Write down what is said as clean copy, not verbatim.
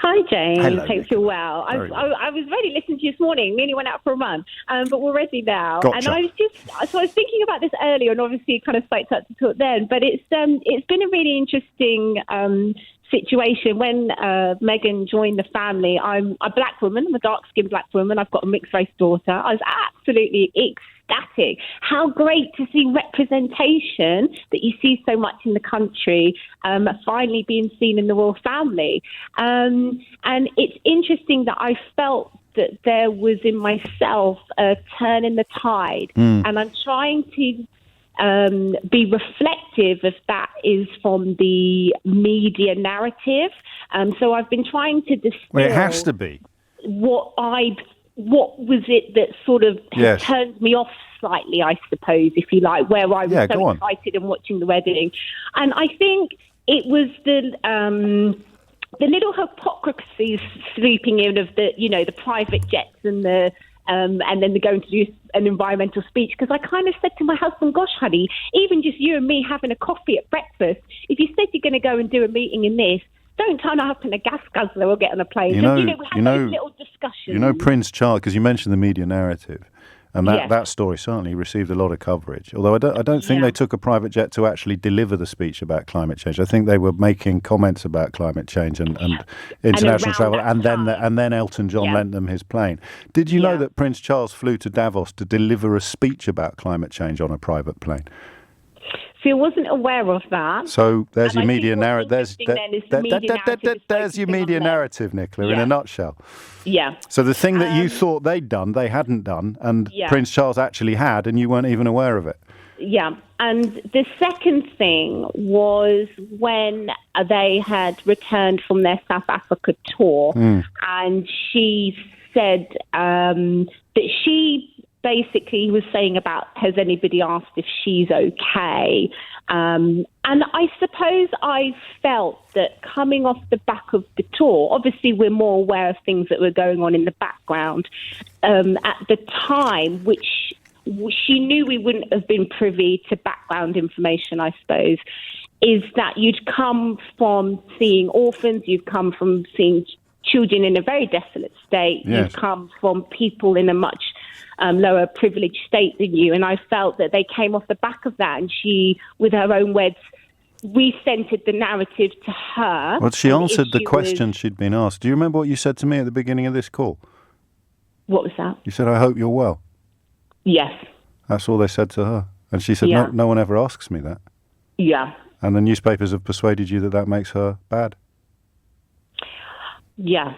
Hi, James. Hello, Hope you're well. I was ready listening to you this morning. We only went out for a run, but we're ready now. Gotcha. And I was thinking about this earlier, and obviously kind of spoke to talk then. But it's been a really interesting situation when Meghan joined the family. I'm a black woman. I'm a dark-skinned black woman. I've got a mixed-race daughter. I was absolutely ecstatic. How great to see representation that you see so much in the country finally being seen in the royal family. And it's interesting that I felt that there was in myself a turn in the tide. And I'm trying to be reflective if that is from the media narrative. So I've been trying to distill. Well, it has to be. What was it that sort of turned me off slightly, I suppose, if you like, where I was so excited and watching the wedding. And I think it was the little hypocrisy sweeping in of the private jets and then they're going to do an environmental speech. Because I kind of said to my husband, gosh, honey, even just you and me having a coffee at breakfast, if you said you're going to go and do a meeting in this, don't turn up in a gas guzzler or get on a plane. We had those little discussions. Prince Charles, because you mentioned the media narrative, and that story certainly received a lot of coverage. Although I don't think they took a private jet to actually deliver the speech about climate change. I think they were making comments about climate change and international travel, and then Elton John lent them his plane. Did you know that Prince Charles flew to Davos to deliver a speech about climate change on a private plane? See, I wasn't aware of that. So there's your media narrative. There's your media narrative, Nicola, in a nutshell. Yeah. So the thing that you thought they'd done, they hadn't done, and Prince Charles actually had, and you weren't even aware of it. Yeah. And the second thing was when they had returned from their South Africa tour, and she said that she basically was saying about, has anybody asked if she's okay? And I suppose I felt that coming off the back of the tour, obviously we're more aware of things that were going on in the background at the time, which she knew we wouldn't have been privy to background information, I suppose, is that you'd come from seeing orphans, you've come from seeing children in a very desolate state, you've come from people in a much lower privileged state than you. And I felt that they came off the back of that, and she, with her own words, recentered the narrative to her. Well, she answered the question she'd been asked. Do you remember what you said to me at the beginning of this call? What was that? You said, I hope you're well. Yes. That's all they said to her. And she said, no one ever asks me that. Yeah. And the newspapers have persuaded you that makes her bad. Yeah,